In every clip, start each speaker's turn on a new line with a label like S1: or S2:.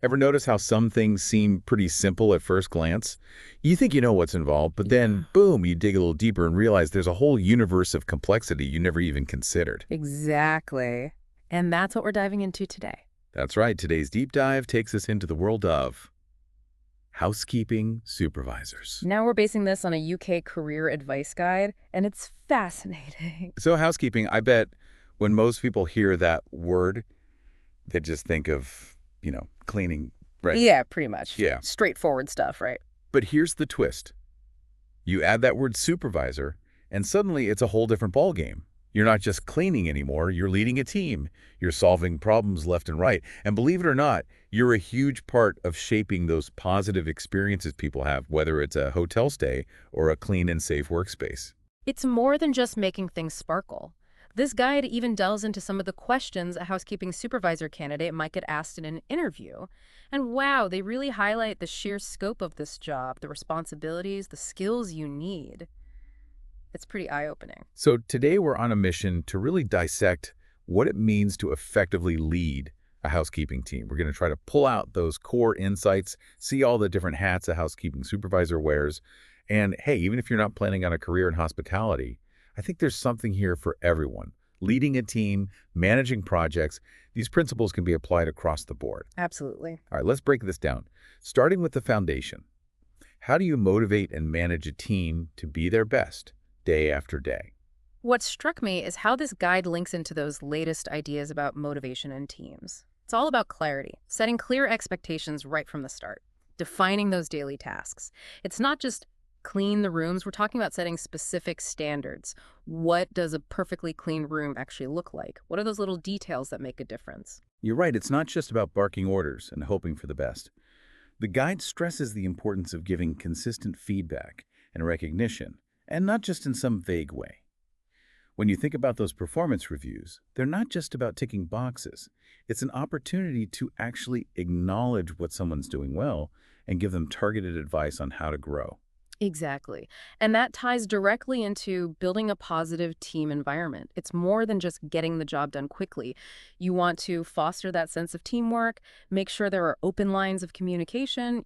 S1: Ever notice how some things seem pretty simple at first glance? You think you know what's involved, but
S2: Yeah.
S1: then, boom, you dig a little deeper and realize there's a whole universe of complexity you never even considered.
S2: Exactly. And that's what we're diving into today.
S1: That's right, today's deep dive takes us into the world of housekeeping supervisors.
S2: Now we're basing this on a UK career advice guide, and it's fascinating.
S1: So, housekeeping, I bet when most people hear that word, they just think of, cleaning, right?
S2: Yeah, pretty much.
S1: Yeah.
S2: Straightforward stuff, right?
S1: But here's the twist. You add that word supervisor, and suddenly it's a whole different ballgame. You're not just cleaning anymore, you're leading a team. You're solving problems left and right. And believe it or not, you're a huge part of shaping those positive experiences people have, whether it's a hotel stay or a clean and safe workspace.
S2: It's more than just making things sparkle. This guide even delves into some of the questions a housekeeping supervisor candidate might get asked in an interview. And wow, they really highlight the sheer scope of this job, the responsibilities, the skills you need. It's pretty eye-opening.
S1: So today we're on a mission to really dissect what it means to effectively lead a housekeeping team. We're going to try to pull out those core insights, see all the different hats a housekeeping supervisor wears. And hey, even if you're not planning on a career in hospitality, I think there's something here for everyone. Leading a team, managing projects, these principles can be applied across the board.
S2: Absolutely.
S1: All right, let's break this down. Starting with the foundation. How do you motivate and manage a team to be their best day after day?
S2: What struck me is how this guide links into those latest ideas about motivation in teams. It's all about clarity, setting clear expectations right from the start, defining those daily tasks. It's not just clean the rooms, we're talking about setting specific standards. What does a perfectly clean room actually look like? What are those little details that make a difference?
S1: You're right, it's not just about barking orders and hoping for the best. The guide stresses the importance of giving consistent feedback and recognition, and not just in some vague way. When you think about those performance reviews, they're not just about ticking boxes. It's an opportunity to actually acknowledge what someone's doing well and give them targeted advice on how to grow.
S2: Exactly. And that ties directly into building a positive team environment. It's more than just getting the job done quickly. You want to foster that sense of teamwork, make sure there are open lines of communication.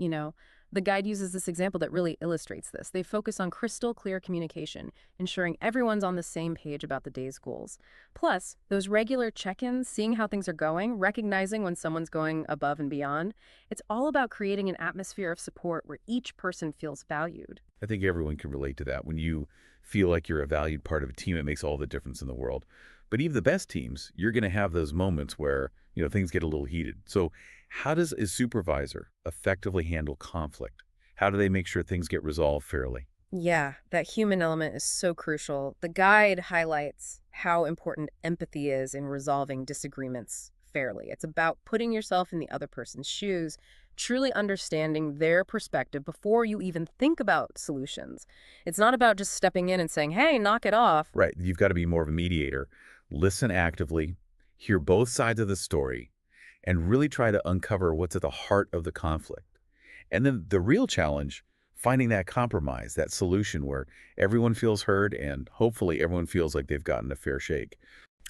S2: The guide uses this example that really illustrates this. They focus on crystal clear communication, ensuring everyone's on the same page about the day's goals. Plus, those regular check-ins, seeing how things are going, recognizing when someone's going above and beyond, it's all about creating an atmosphere of support where each person feels valued.
S1: I think everyone can relate to that. When you feel like you're a valued part of a team, it makes all the difference in the world. But even the best teams, you're going to have those moments where, things get a little heated. So how does a supervisor effectively handle conflict? How do they make sure things get resolved fairly?
S2: Yeah, that human element is so crucial. The guide highlights how important empathy is in resolving disagreements fairly. It's about putting yourself in the other person's shoes, truly understanding their perspective before you even think about solutions. It's not about just stepping in and saying, hey, knock it off.
S1: Right. You've got to be more of a mediator. Listen actively, hear both sides of the story, and really try to uncover what's at the heart of the conflict. And then the real challenge, finding that compromise, that solution where everyone feels heard and hopefully everyone feels like they've gotten a fair shake.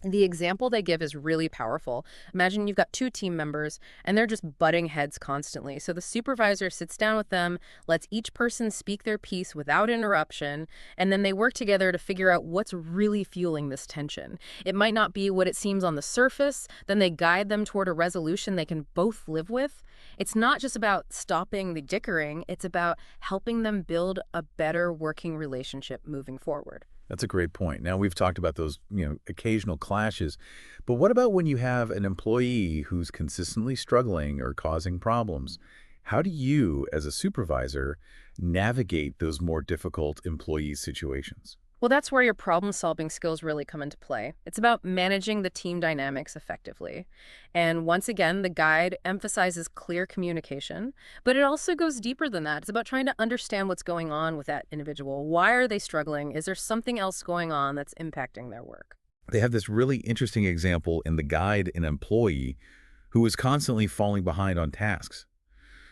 S2: The example they give is really powerful. Imagine you've got two team members and they're just butting heads constantly. So the supervisor sits down with them, lets each person speak their piece without interruption, and then they work together to figure out what's really fueling this tension. It might not be what it seems on the surface, then they guide them toward a resolution they can both live with. It's not just about stopping the dickering, it's about helping them build a better working relationship moving forward.
S1: That's a great point. Now, we've talked about those, occasional clashes, but what about when you have an employee who's consistently struggling or causing problems? How do you, as a supervisor, navigate those more difficult employee situations?
S2: Well, that's where your problem-solving skills really come into play. It's about managing the team dynamics effectively. And once again, the guide emphasizes clear communication, but it also goes deeper than that. It's about trying to understand what's going on with that individual. Why are they struggling? Is there something else going on that's impacting their work?
S1: They have this really interesting example in the guide, an employee who is constantly falling behind on tasks.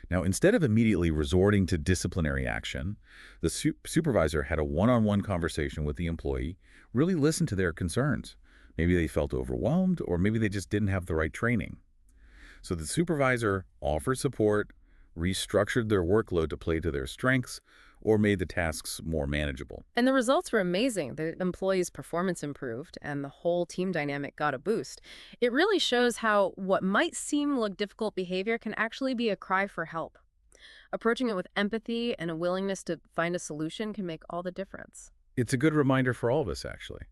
S1: Now, instead of immediately resorting to disciplinary action, the supervisor had a one-on-one conversation with the employee, really listened to their concerns. Maybe they felt overwhelmed, or maybe they just didn't have the right training. So the supervisor offered support, restructured their workload to play to their strengths, or made the tasks more manageable.
S2: And the results were amazing. The employees' performance improved and the whole team dynamic got a boost. It really shows how what might seem like difficult behavior can actually be a cry for help. Approaching it with empathy and a willingness to find a solution can make all the difference.
S1: It's a good reminder for all of us, actually.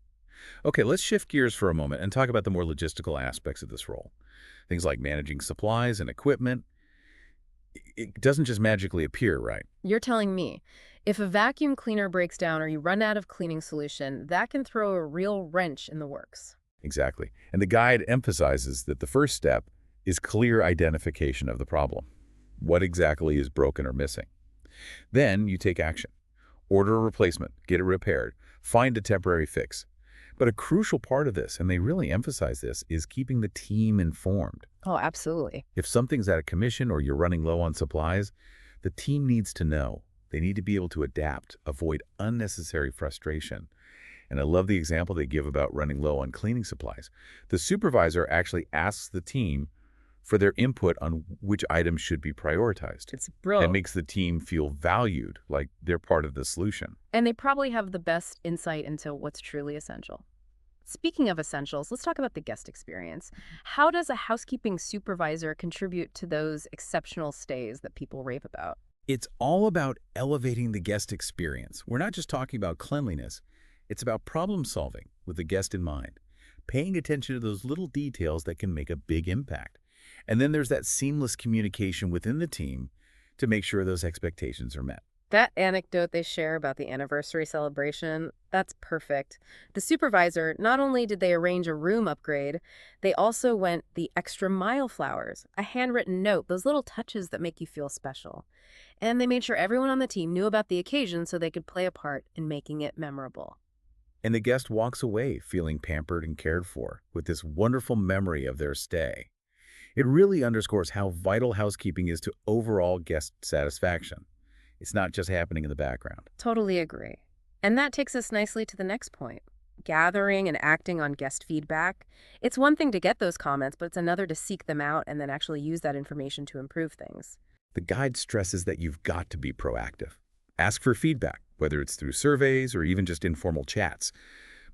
S1: Okay, let's shift gears for a moment and talk about the more logistical aspects of this role. Things like managing supplies and equipment. It doesn't just magically appear, right?
S2: You're telling me, if a vacuum cleaner breaks down or you run out of cleaning solution, that can throw a real wrench in the works.
S1: Exactly. And the guide emphasizes that the first step is clear identification of the problem. What exactly is broken or missing? Then you take action. Order a replacement, get it repaired, find a temporary fix. But a crucial part of this, and they really emphasize this, is keeping the team informed.
S2: Oh, absolutely.
S1: If something's out of commission or you're running low on supplies, the team needs to know. They need to be able to adapt, avoid unnecessary frustration. And I love the example they give about running low on cleaning supplies. The supervisor actually asks the team for their input on which items should be prioritized.
S2: It's
S1: That
S2: brilliant.
S1: makes the team feel valued, like they're part of the solution.
S2: And they probably have the best insight into what's truly essential. Speaking of essentials, let's talk about the guest experience. How does a housekeeping supervisor contribute to those exceptional stays that people rave about?
S1: It's all about elevating the guest experience. We're not just talking about cleanliness. It's about problem solving with the guest in mind, paying attention to those little details that can make a big impact. And then there's that seamless communication within the team to make sure those expectations are met.
S2: That anecdote they share about the anniversary celebration, that's perfect. The supervisor, not only did they arrange a room upgrade, they also went the extra mile flowers, a handwritten note, those little touches that make you feel special. And they made sure everyone on the team knew about the occasion so they could play a part in making it memorable.
S1: And the guest walks away feeling pampered and cared for with this wonderful memory of their stay. It really underscores how vital housekeeping is to overall guest satisfaction. It's not just happening in the background.
S2: Totally agree. And that takes us nicely to the next point. Gathering and acting on guest feedback. It's one thing to get those comments, but it's another to seek them out and then actually use that information to improve things.
S1: The guide stresses that you've got to be proactive. Ask for feedback, whether it's through surveys or even just informal chats.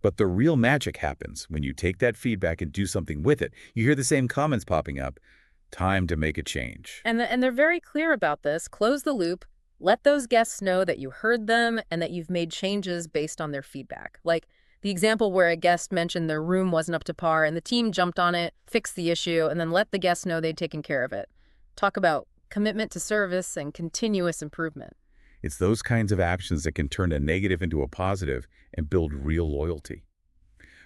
S1: But the real magic happens when you take that feedback and do something with it. You hear the same comments popping up. Time to make a change.
S2: And they're very clear about this. Close the loop. Let those guests know that you heard them and that you've made changes based on their feedback. Like the example where a guest mentioned their room wasn't up to par and the team jumped on it, fixed the issue, and then let the guests know they'd taken care of it. Talk about commitment to service and continuous improvement.
S1: It's those kinds of actions that can turn a negative into a positive and build real loyalty.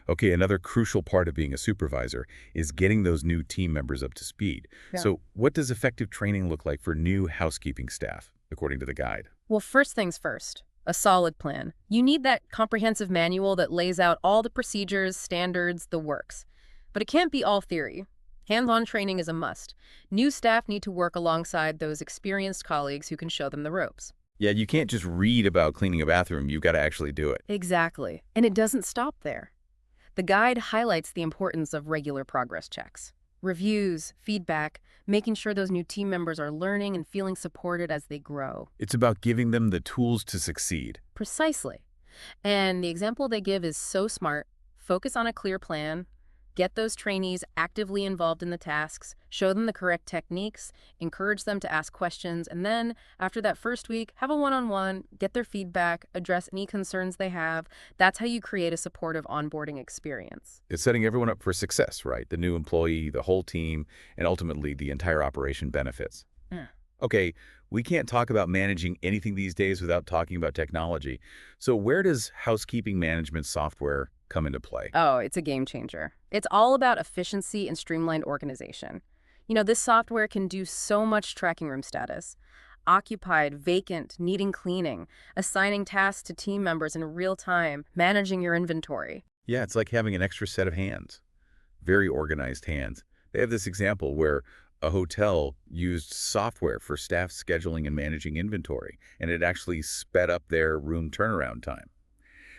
S1: Okay, another crucial part of being a supervisor is getting those new team members up to speed.
S2: Yeah.
S1: So what does effective training look like for new housekeeping staff, according to the guide?
S2: Well, first things first, a solid plan. You need that comprehensive manual that lays out all the procedures, standards, the works. But it can't be all theory. Hands-on training is a must. New staff need to work alongside those experienced colleagues who can show them the ropes.
S1: Yeah, you can't just read about cleaning a bathroom. You've got to actually do it.
S2: Exactly. And it doesn't stop there. The guide highlights the importance of regular progress checks, reviews, feedback, making sure those new team members are learning and feeling supported as they grow.
S1: It's about giving them the tools to succeed.
S2: Precisely. And the example they give is so smart. Focus on a clear plan. Get those trainees actively involved in the tasks, show them the correct techniques, encourage them to ask questions, and then, after that first week, have a one-on-one, get their feedback, address any concerns they have. That's how you create a supportive onboarding experience.
S1: It's setting everyone up for success, right? The new employee, the whole team, and ultimately the entire operation benefits.
S2: Yeah.
S1: Okay, we can't talk about managing anything these days without talking about technology. So where does housekeeping management software come into play?
S2: Oh, it's a game changer. It's all about efficiency and streamlined organization. You know, this software can do so much tracking room status. Occupied, vacant, needing cleaning, assigning tasks to team members in real time, managing your inventory.
S1: Yeah, it's like having an extra set of hands. Very organized hands. They have this example where a hotel used software for staff scheduling and managing inventory, and it actually sped up their room turnaround time.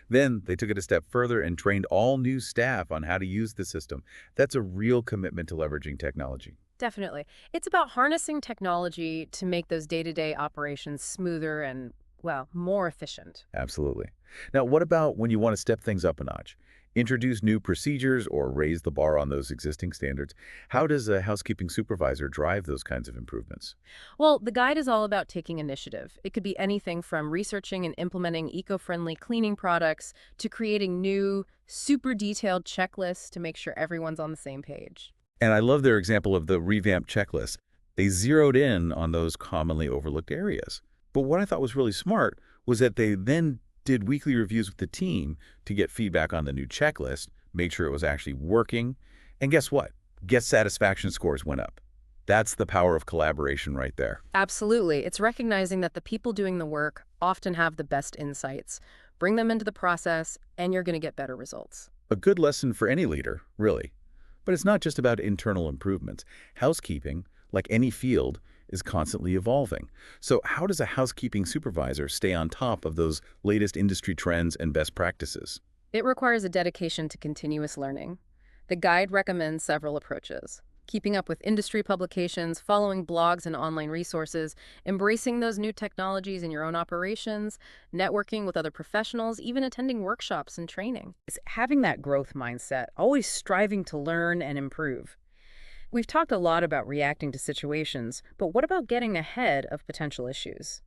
S1: Then they took it a step further and trained all new staff on how to use the system. That's a real commitment to leveraging technology.
S2: Definitely. It's about harnessing technology to make those day-to-day operations smoother and, well, more efficient.
S1: Absolutely. Now, what about when you want to step things up a notch? Introduce new procedures or raise the bar on those existing standards? How does a housekeeping supervisor drive those kinds of improvements?
S2: Well, the guide is all about taking initiative. It could be anything from researching and implementing eco-friendly cleaning products to creating new, super detailed checklists to make sure everyone's on the same page.
S1: And I love their example of the revamped checklist. They zeroed in on those commonly overlooked areas. But what I thought was really smart was that they then did weekly reviews with the team to get feedback on the new checklist, made sure it was actually working. And guess what? Guest satisfaction scores went up. That's the power of collaboration right there.
S2: Absolutely. It's recognizing that the people doing the work often have the best insights. Bring them into the process, and you're going to get better results.
S1: A good lesson for any leader, really. But it's not just about internal improvements. Housekeeping, like any field, is constantly evolving. So how does a housekeeping supervisor stay on top of those latest industry trends and best practices?
S2: It requires a dedication to continuous learning. The guide recommends several approaches. Keeping up with industry publications, following blogs and online resources, embracing those new technologies in your own operations, networking with other professionals, even attending workshops and training. It's having that growth mindset, always striving to learn and improve. We've talked a lot about reacting to situations, but what about getting ahead of potential issues?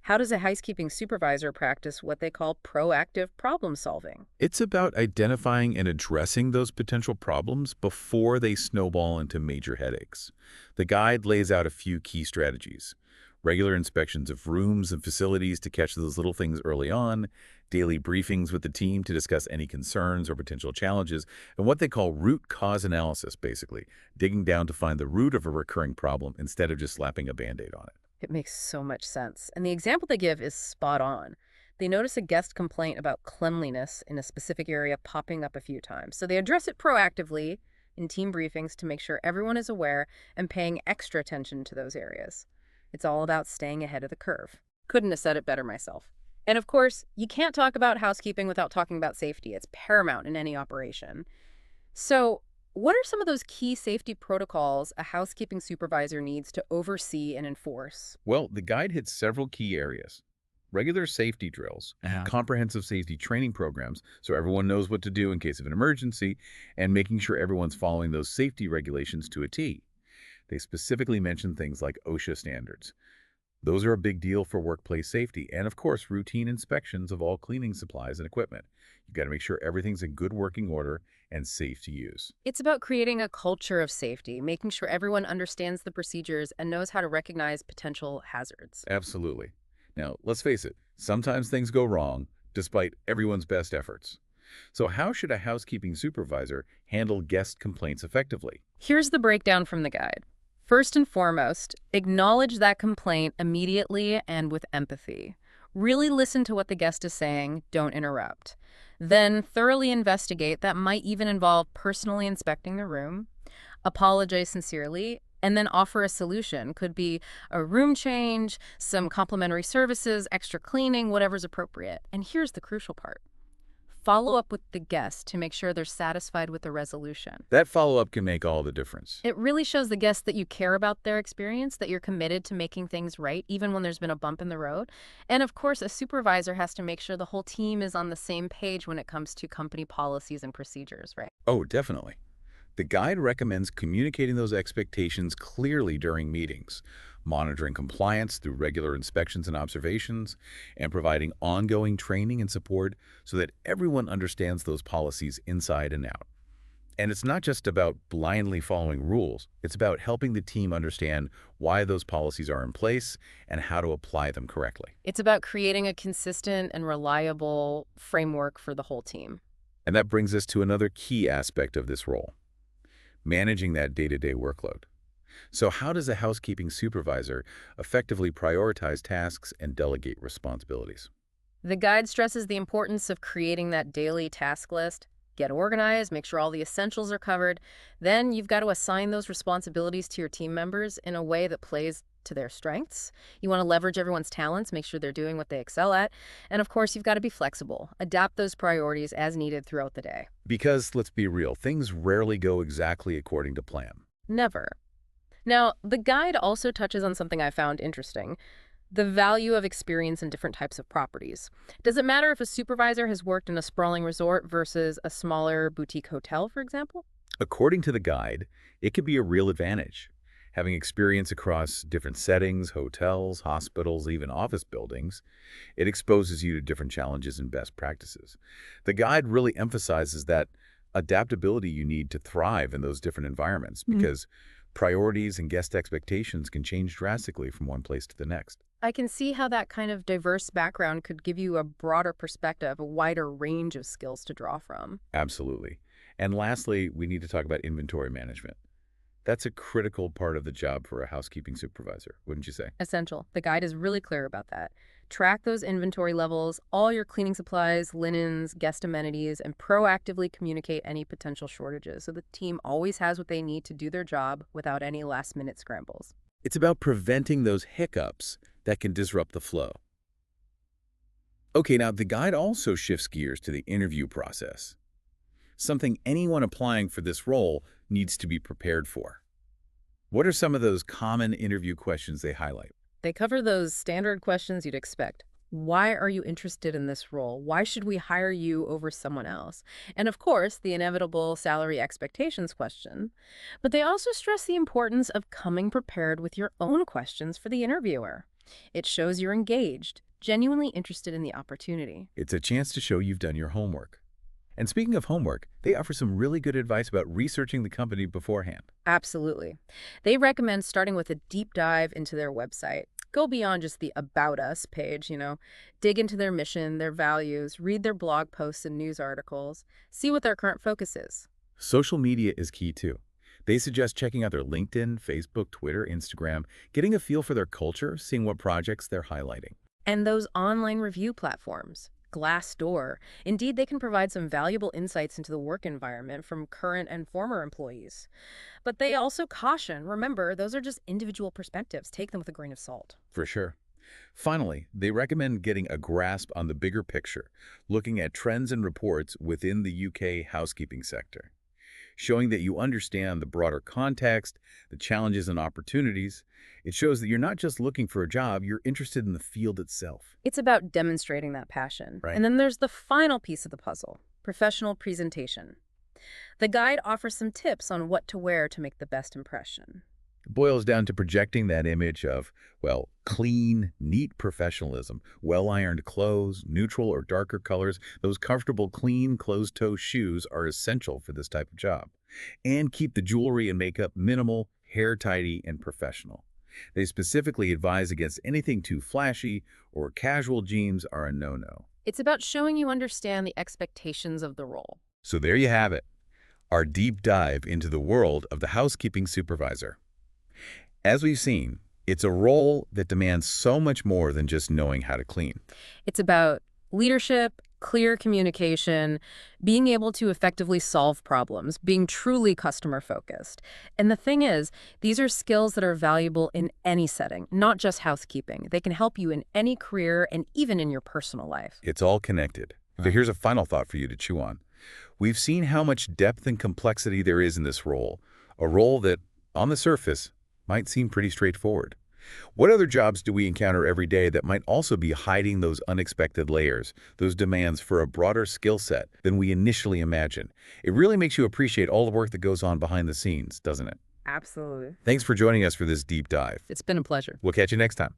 S2: How does a housekeeping supervisor practice what they call proactive problem solving?
S1: It's about identifying and addressing those potential problems before they snowball into major headaches. The guide lays out a few key strategies. Regular inspections of rooms and facilities to catch those little things early on, daily briefings with the team to discuss any concerns or potential challenges, and what they call root cause analysis, basically, digging down to find the root of a recurring problem instead of just slapping a Band-Aid on it.
S2: It makes so much sense. And the example they give is spot on. They notice a guest complaint about cleanliness in a specific area popping up a few times. So they address it proactively in team briefings to make sure everyone is aware and paying extra attention to those areas. It's all about staying ahead of the curve. Couldn't have said it better myself. And of course, you can't talk about housekeeping without talking about safety. It's paramount in any operation. So, what are some of those key safety protocols a housekeeping supervisor needs to oversee and enforce?
S1: Well, the guide hits several key areas. Regular safety drills, comprehensive safety training programs so everyone knows what to do in case of an emergency, and making sure everyone's following those safety regulations to a T. They specifically mention things like OSHA standards. Those are a big deal for workplace safety, and of course, routine inspections of all cleaning supplies and equipment. You've got to make sure everything's in good working order and safe to use.
S2: It's about creating a culture of safety, making sure everyone understands the procedures and knows how to recognize potential hazards.
S1: Absolutely. Now, let's face it, sometimes things go wrong, despite everyone's best efforts. So how should a housekeeping supervisor handle guest complaints effectively?
S2: Here's the breakdown from the guide. First and foremost, acknowledge that complaint immediately and with empathy. Really listen to what the guest is saying, don't interrupt. Then thoroughly investigate. That might even involve personally inspecting the room, apologize sincerely, and then offer a solution. Could be a room change, some complimentary services, extra cleaning, whatever's appropriate. And here's the crucial part. Follow up with the guest to make sure they're satisfied with the resolution.
S1: That follow-up can make all the difference.
S2: It really shows the guests that you care about their experience, that you're committed to making things right, even when there's been a bump in the road. And of course, a supervisor has to make sure the whole team is on the same page when it comes to company policies and procedures, right?
S1: Oh, definitely. The guide recommends communicating those expectations clearly during meetings, monitoring compliance through regular inspections and observations, and providing ongoing training and support so that everyone understands those policies inside and out. And it's not just about blindly following rules. It's about helping the team understand why those policies are in place and how to apply them correctly.
S2: It's about creating a consistent and reliable framework for the whole team.
S1: And that brings us to another key aspect of this role: managing that day-to-day workload. So how does a housekeeping supervisor effectively prioritize tasks and delegate responsibilities?
S2: The guide stresses the importance of creating that daily task list. Get organized, make sure all the essentials are covered. Then you've got to assign those responsibilities to your team members in a way that plays to their strengths. You want to leverage everyone's talents, make sure they're doing what they excel at. And of course, you've got to be flexible. Adapt those priorities as needed throughout the day.
S1: Because, let's be real, things rarely go exactly according to plan.
S2: Never. Now, the guide also touches on something I found interesting: the value of experience in different types of properties. Does it matter if a supervisor has worked in a sprawling resort versus a smaller boutique hotel, for example?
S1: According to the guide, it could be a real advantage. Having experience across different settings, hotels, hospitals, even office buildings, it exposes you to different challenges and best practices. The guide really emphasizes that adaptability you need to thrive in those different environments because priorities and guest expectations can change drastically from one place to the next.
S2: I can see how that kind of diverse background could give you a broader perspective, a wider range of skills to draw from.
S1: Absolutely. And lastly, we need to talk about inventory management. That's a critical part of the job for a housekeeping supervisor, wouldn't you say?
S2: Essential. The guide is really clear about that. Track those inventory levels, all your cleaning supplies, linens, guest amenities, and proactively communicate any potential shortages so the team always has what they need to do their job without any last-minute scrambles.
S1: It's about preventing those hiccups that can disrupt the flow. Okay, now the guide also shifts gears to the interview process, something anyone applying for this role needs to be prepared for. What are some of those common interview questions they highlight?
S2: They cover those standard questions you'd expect. Why are you interested in this role? Why should we hire you over someone else? And of course, the inevitable salary expectations question. But they also stress the importance of coming prepared with your own questions for the interviewer. It shows you're engaged, genuinely interested in the opportunity.
S1: It's a chance to show you've done your homework. And speaking of homework, they offer some really good advice about researching the company beforehand.
S2: Absolutely. They recommend starting with a deep dive into their website. Go beyond just the About Us page, dig into their mission, their values, read their blog posts and news articles, see what their current focus is.
S1: Social media is key too. They suggest checking out their LinkedIn, Facebook, Twitter, Instagram, getting a feel for their culture, seeing what projects they're highlighting.
S2: And those online review platforms, Glassdoor. Indeed, they can provide some valuable insights into the work environment from current and former employees. But they also caution, remember, those are just individual perspectives. Take them with a grain of salt.
S1: For sure. Finally, they recommend getting a grasp on the bigger picture, looking at trends and reports within the UK housekeeping sector, showing that you understand the broader context, the challenges and opportunities. It shows that you're not just looking for a job, you're interested in the field itself.
S2: It's about demonstrating that passion.
S1: Right.
S2: And then there's the final piece of the puzzle: professional presentation. The guide offers some tips on what to wear to make the best impression.
S1: It boils down to projecting that image of, well, clean, neat professionalism, well-ironed clothes, neutral or darker colors. Those comfortable, clean, closed-toe shoes are essential for this type of job. And keep the jewelry and makeup minimal, hair tidy, and professional. They specifically advise against anything too flashy, or casual jeans are a no-no.
S2: It's about showing you understand the expectations of the role.
S1: So there you have it, our deep dive into the world of the housekeeping supervisor. As we've seen, it's a role that demands so much more than just knowing how to clean.
S2: It's about leadership, clear communication, being able to effectively solve problems, being truly customer-focused. And the thing is, these are skills that are valuable in any setting, not just housekeeping. They can help you in any career and even in your personal life.
S1: It's all connected. So here's a final thought for you to chew on. We've seen how much depth and complexity there is in this role, a role that, on the surface, might seem pretty straightforward. What other jobs do we encounter every day that might also be hiding those unexpected layers, those demands for a broader skill set than we initially imagine? It really makes you appreciate all the work that goes on behind the scenes, doesn't it?
S2: Absolutely.
S1: Thanks for joining us for this deep dive.
S2: It's been a pleasure.
S1: We'll catch you next time.